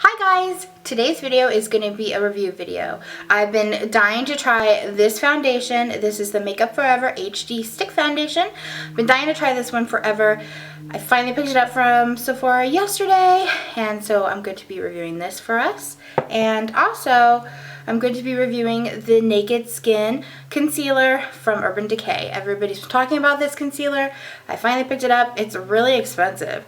Hi guys! Today's video is going to be a review video. I've been dying to try this foundation. This is the Makeup Forever HD Stick Foundation. I've been dying to try this one forever. I finally picked it up from Sephora yesterday, and so I'm going to be reviewing this for us. And also, I'm going to be reviewing the Naked Skin Concealer from Urban Decay. Everybody's talking about this concealer. I finally picked it up. It's really expensive.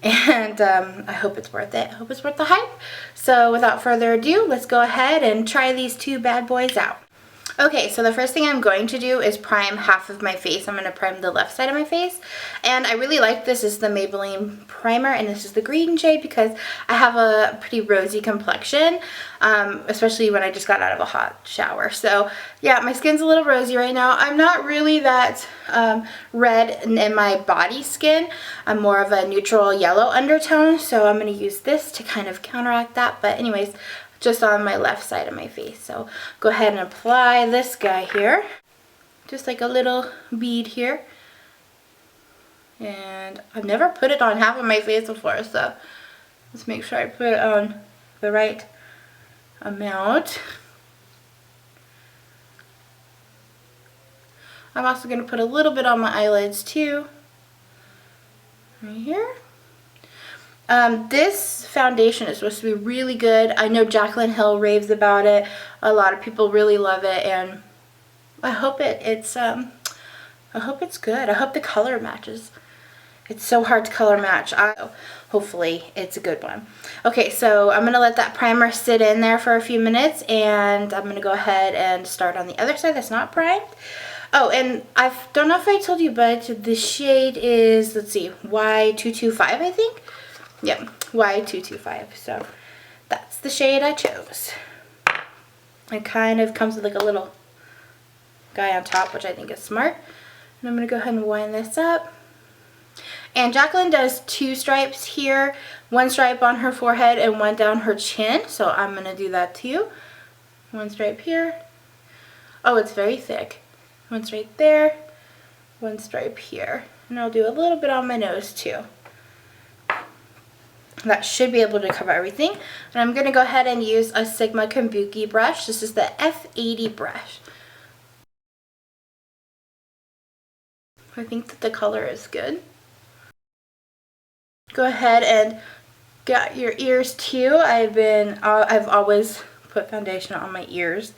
And I hope it's worth it. I hope it's worth the hype. So without further ado, let's go ahead and try these two bad boys out. Okay, so the first thing I'm going to do is prime half of my face. I'm going to prime the left side of my face. And I really like this. This is the Maybelline primer, and this is the green shade because I have a pretty rosy complexion, especially when I just got out of a hot shower. So yeah, my skin's a little rosy right now. I'm not really that red in my body skin. I'm more of a neutral yellow undertone, so I'm going to use this to kind of counteract that. But anyways, just on my left side of my face. So go ahead and apply this guy here. Just like a little bead here. And I've never put it on half of my face before, so let's make sure I put it on the right amount. I'm also going to put a little bit on my eyelids too. Right here. This foundation is supposed to be really good. I know Jaclyn Hill raves about it. A lot of people really love it, and I hope it's good. I hope the color matches. It's so hard to color match. Hopefully it's a good one. Okay, so I'm going to let that primer sit in there for a few minutes, and I'm going to go ahead and start on the other side that's not primed. Oh, and I don't know if I told you, but the shade is, let's see, Y225, I think. Yep, Y225. So that's the shade I chose. It kind of comes with like a little guy on top, which I think is smart. And I'm going to go ahead and wind this up. And Jaclyn does two stripes here. One stripe on her forehead and one down her chin. So I'm going to do that too. One stripe here. Oh, it's very thick. One stripe there. One stripe here. And I'll do a little bit on my nose too. That should be able to cover everything. And I'm going to go ahead and use a Sigma Kabuki brush. This is the F80 brush. I think that the color is good. Go ahead and get your ears too. I've always put foundation on my ears.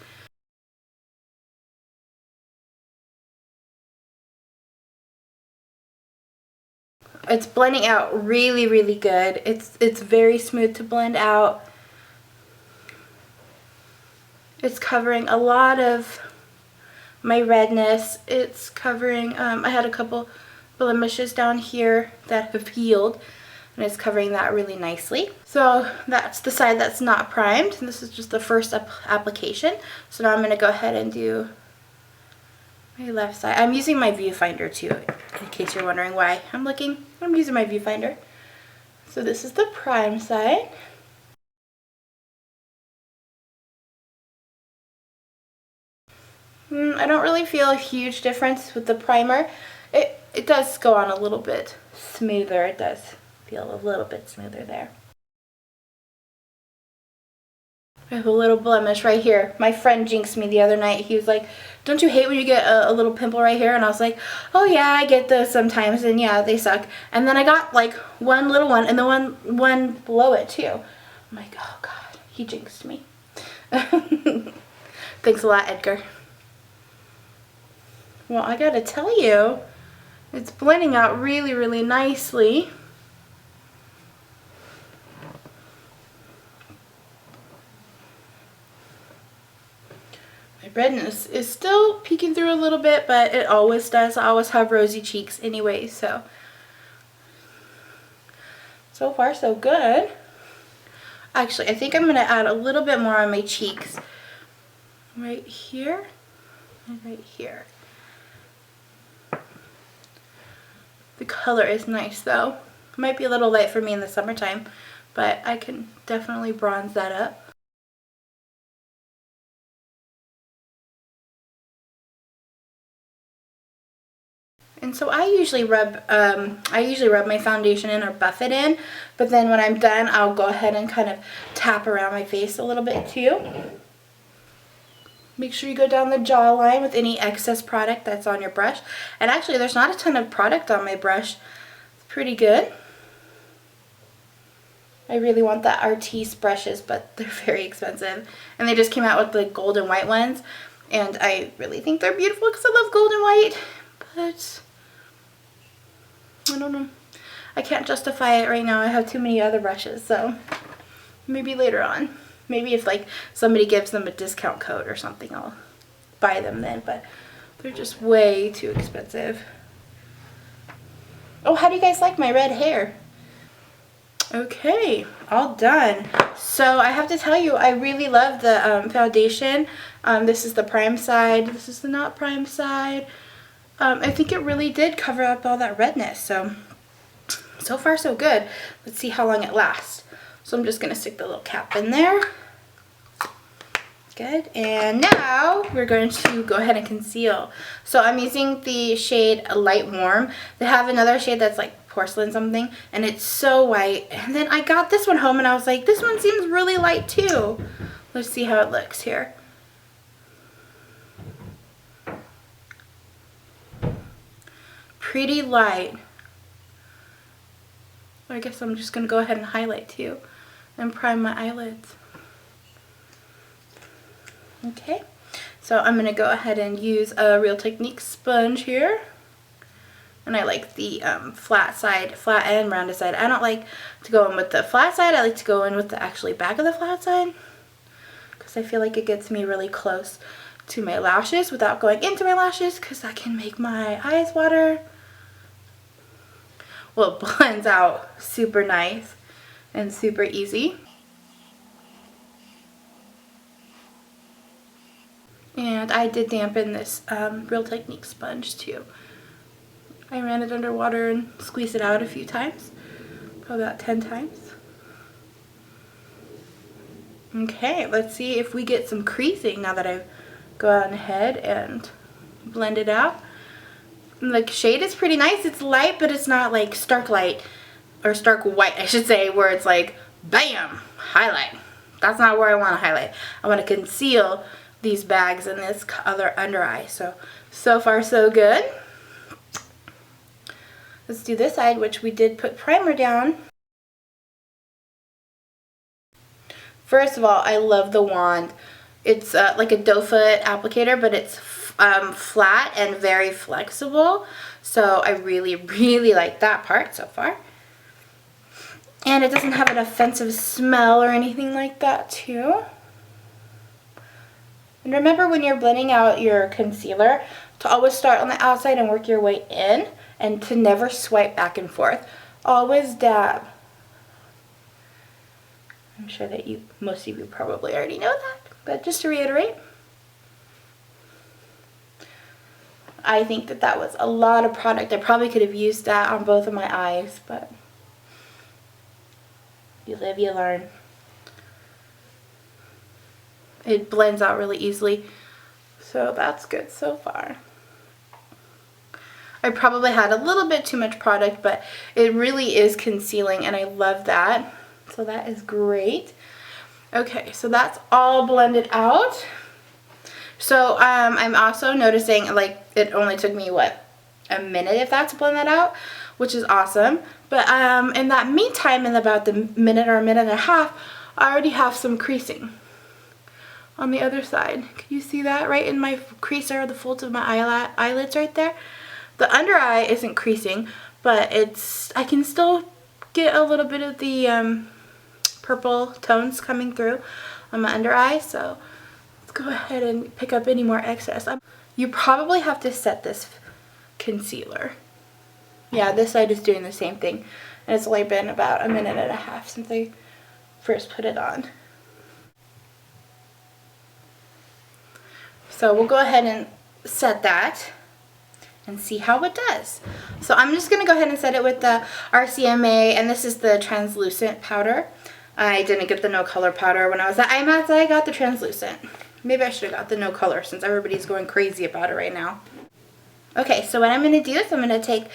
It's blending out really, really good. It's very smooth to blend out. It's covering a lot of my redness. It's covering, I had a couple blemishes down here that have healed, and it's covering that really nicely. So that's the side that's not primed. This is just the first application. So now I'm going to go ahead and do my left side. I'm using my viewfinder too, in case you're wondering why I'm looking. I'm using my viewfinder. So this is the prime side. I don't really feel a huge difference with the primer. It does go on a little bit smoother. It does feel a little bit smoother there. I have a little blemish right here. My friend jinxed me the other night. He was like, don't you hate when you get a little pimple right here? And I was like, oh yeah, I get those sometimes, and yeah, they suck. And then I got like one little one, and the one below it too. I'm like, oh god, he jinxed me. Thanks a lot, Edgar. Well, I gotta tell you, it's blending out really, really nicely. My redness is still peeking through a little bit, but it always does. I always have rosy cheeks anyway, so far so good. Actually, I think I'm going to add a little bit more on my cheeks. Right here and right here. The color is nice though. It might be a little light for me in the summertime, but I can definitely bronze that up. And And so I usually rub my foundation in or buff it in, but then when I'm done, I'll go ahead and kind of tap around my face a little bit too. Make sure you go down the jawline with any excess product that's on your brush. And actually, there's not a ton of product on my brush. It's pretty good. I really want the Artis brushes, but they're very expensive. And they just came out with the gold and white ones. And I really think they're beautiful because I love gold and white. But I don't know. I can't justify it right now. I have too many other brushes. So maybe later on. Maybe if like somebody gives them a discount code or something, I'll buy them then. But they're just way too expensive. Oh, how do you guys like my red hair? Okay, all done. So I have to tell you, I really love the foundation. This is the prime side. This is the not prime side. I think it really did cover up all that redness. So far so good. Let's see how long it lasts. So I'm just going to stick the little cap in there. Good. And now we're going to go ahead and conceal. So I'm using the shade Light Warm. They have another shade that's like porcelain something, and it's so white. And then I got this one home and I was like, this one seems really light too. Let's see how it looks here. Pretty light. I guess I'm just going to go ahead and highlight too and prime my eyelids. Okay, so I'm going to go ahead and use a Real Technique sponge here. And I like the flat and rounded side. I don't like to go in with the flat side. I like to go in with the actually back of the flat side, because I feel like it gets me really close to my lashes without going into my lashes, because that can make my eyes water. Well, it blends out super nice and super easy. And I did dampen this Real Technique sponge too. I ran it under water and squeezed it out a few times, probably about 10 times. Okay, let's see if we get some creasing now that I've gone ahead and blended out. The shade is pretty nice. It's light, but it's not like stark light, or stark white, I should say, where it's like, bam, highlight. That's not where I want to highlight. I want to conceal these bags in this other under eye. So far so good. Let's do this side, which we did put primer down. First of all, I love the wand. It's like a doe foot applicator, but it's flat and very flexible. So I really, really like that part so far. And it doesn't have an offensive smell or anything like that too. And remember, when you're blending out your concealer, to always start on the outside and work your way in, and to never swipe back and forth. Always dab. I'm sure that most of you probably already know that, but just to reiterate, I think that that was a lot of product. I probably could have used that on both of my eyes, but you live, you learn. It blends out really easily, so that's good so far. I probably had a little bit too much product, but it really is concealing, and I love that. So that is great. Okay, so that's all blended out. So I'm also noticing, like, it only took me, what, a minute, if that, to blend that out, which is awesome. But in that meantime, in about the minute or a minute and a half, I already have some creasing on the other side. Can you see that right in my crease, or the folds of my eyelids right there? The under eye isn't creasing, but I can still get a little bit of the purple tones coming through on my under eye. So let's go ahead and pick up any more excess. You probably have to set this concealer. Yeah, this side is doing the same thing. And it's only been about a minute and a half since I first put it on. So we'll go ahead and set that and see how it does. So I'm just going to go ahead and set it with the RCMA, and this is the translucent powder. I didn't get the no color powder when I was at IMATS. I got the translucent. Maybe I should have got the no color, since everybody's going crazy about it right now. Okay, so what I'm going to do is I'm going to take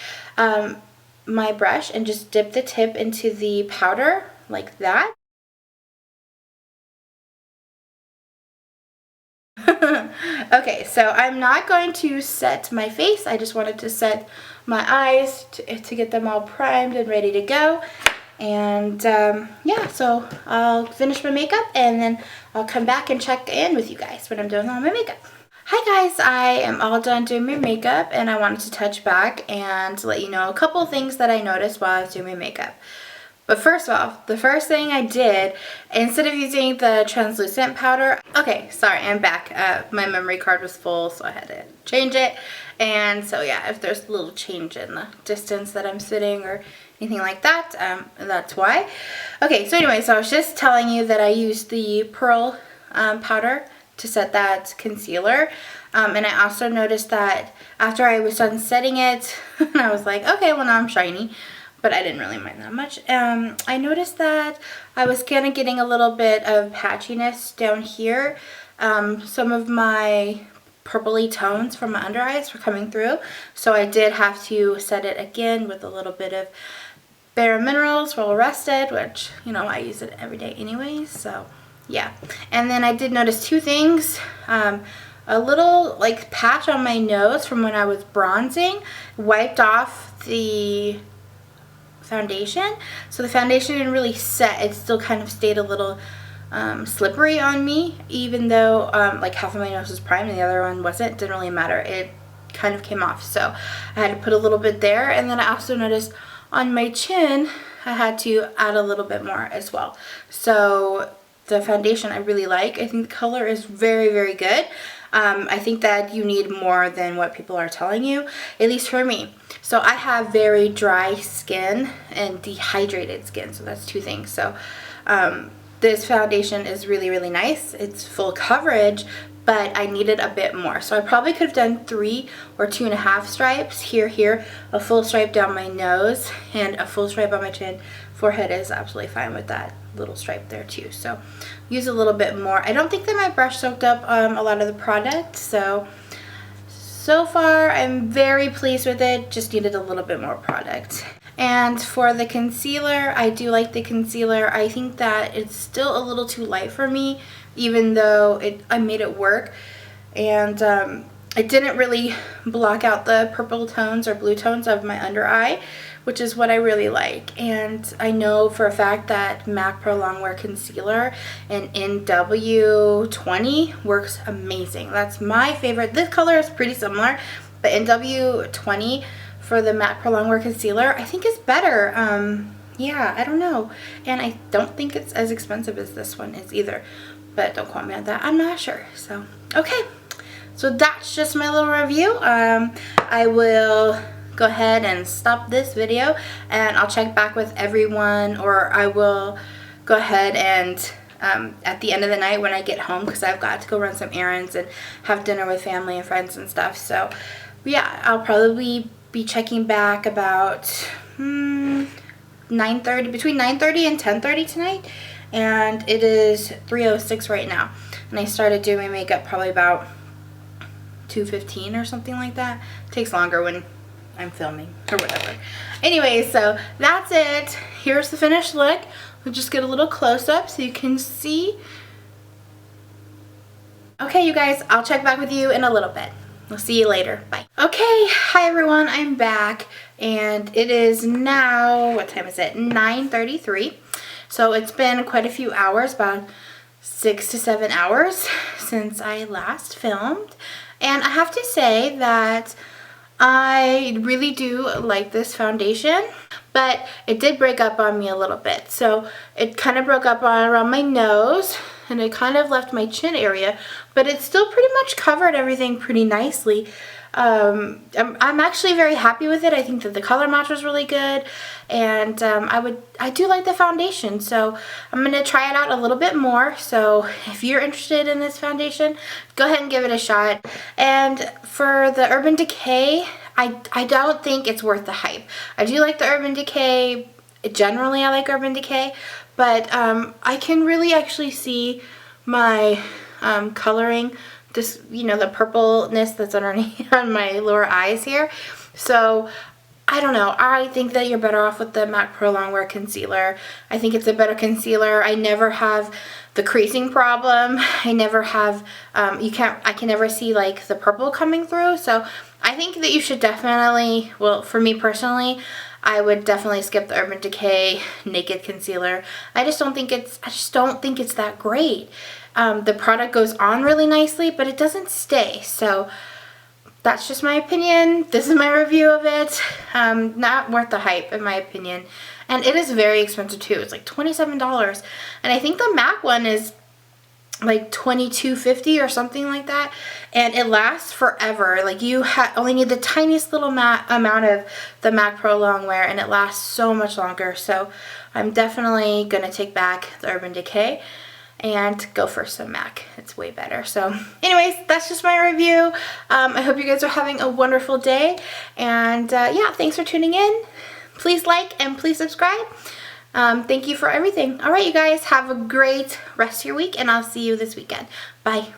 my brush and just dip the tip into the powder like that. Okay, so I'm not going to set my face. I just wanted to set my eyes to get them all primed and ready to go. And yeah, so I'll finish my makeup and then I'll come back and check in with you guys when I'm doing all my makeup. Hi guys, I am all done doing my makeup and I wanted to touch back and let you know a couple things that I noticed while I was doing my makeup. But first off, the first thing I did, instead of using the translucent powder, okay, sorry, I'm back. My memory card was full, so I had to change it. And so yeah, if there's a little change in the distance that I'm sitting or anything like that, that's why. Okay, so anyway, so I was just telling you that I used the pearl powder to set that concealer. And I also noticed that after I was done setting it, I was like, okay, well now I'm shiny. But I didn't really mind that much. I noticed that I was kind of getting a little bit of patchiness down here. Some of my purpley tones from my under eyes were coming through. So I did have to set it again with a little bit of Bare Minerals Well Rested, which, you know, I use it every day anyways. So, yeah. And then I did notice two things. A little, like, patch on my nose from when I was bronzing wiped off the foundation, so the foundation didn't really set. It still kind of stayed a little slippery on me, even though like half of my nose was primed and the other one wasn't. It didn't really matter. It kind of came off, so I had to put a little bit there. And then I also noticed on my chin I had to add a little bit more as well. So the foundation I really like. I think the color is very, very good. I think that you need more than what people are telling you, at least for me. So I have very dry skin and dehydrated skin, so that's two things. So this foundation is really, really nice. It's full coverage, but I needed a bit more. So I probably could have done 3 or 2.5 stripes here, a full stripe down my nose, and a full stripe on my chin. Forehead is absolutely fine with that little stripe there too. So use a little bit more. I don't think that my brush soaked up a lot of the product, so far I'm very pleased with it. Just needed a little bit more product. And for the concealer, I do like the concealer. I think that it's still a little too light for me, even though I made it work. And it didn't really block out the purple tones or blue tones of my under eye, which is what I really like. And I know for a fact that MAC Pro Longwear Concealer in NW20 works amazing. That's my favorite. This color is pretty similar, but NW20 for the MAC Pro Longwear Concealer I think is better. Yeah, I don't know. And I don't think it's as expensive as this one is either. But don't quote me on that. I'm not sure. So, okay. So that's just my little review. I will go ahead and stop this video and I'll check back with everyone, or I will go ahead and at the end of the night when I get home, because I've got to go run some errands and have dinner with family and friends and stuff. So yeah, I'll probably be checking back about 9:30, between 9:30 and 10:30 tonight, and it is 3:06 right now, and I started doing my makeup probably about 2:15 or something like that. It takes longer when I'm filming or whatever. Anyway, so that's it. Here's the finished look. We'll just get a little close-up so you can see. Okay, you guys, I'll check back with you in a little bit. We'll see you later. Bye. Okay, hi everyone, I'm back, and it is now, what time is it? 9:33. So it's been quite a few hours, about 6 to 7 hours since I last filmed. And I have to say that I really do like this foundation, but it did break up on me a little bit. So it kind of broke up around my nose, and it kind of left my chin area, but it still pretty much covered everything pretty nicely. I'm actually very happy with it. I think that the color match was really good, and I do like the foundation, so I'm going to try it out a little bit more. So if you're interested in this foundation, go ahead and give it a shot. And for the Urban Decay, I don't think it's worth the hype. I do like the Urban Decay. Generally, I like Urban Decay, but I can really actually see my coloring this, you know, the purpleness that's underneath on my lower eyes here. So I don't know. I think that you're better off with the MAC Pro Longwear Concealer. I think it's a better concealer. I never have the creasing problem. I never have, I can never see like the purple coming through. So I think that you should definitely, well, for me personally, I would definitely skip the Urban Decay Naked Concealer. I just don't think it's that great. The product goes on really nicely, but it doesn't stay. So that's just my opinion. This is my review of it. Not worth the hype in my opinion. And it is very expensive too. It's like $27. And I think the MAC one is like $22.50 or something like that. And it lasts forever. Like you only need the tiniest little amount of the MAC Pro Longwear and it lasts so much longer. So I'm definitely going to take back the Urban Decay and go for some MAC. It's way better. So anyways, that's just my review. I hope you guys are having a wonderful day. And yeah, thanks for tuning in. Please like and please subscribe. Thank you for everything. All right, you guys, have a great rest of your week and I'll see you this weekend. Bye.